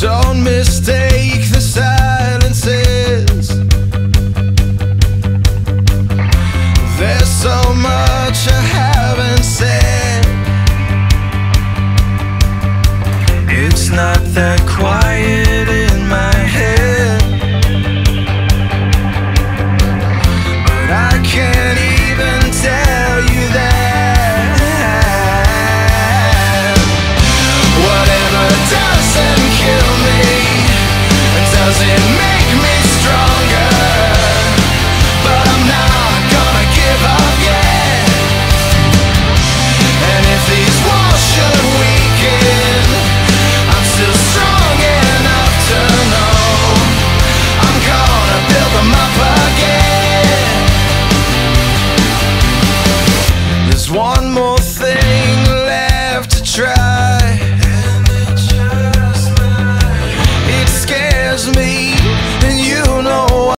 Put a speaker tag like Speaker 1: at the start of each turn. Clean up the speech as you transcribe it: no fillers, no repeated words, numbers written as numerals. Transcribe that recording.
Speaker 1: Don't mistake the silences. There's so much I haven't said. It's not that quiet in my head, but I can't even tell you that. Whatever doesn't kill me doesn't make me stronger, but I'm not gonna give up yet. And if these walls should weaken, I'm still strong enough to know I'm gonna build them up again. There's one more thing left to try. It scares me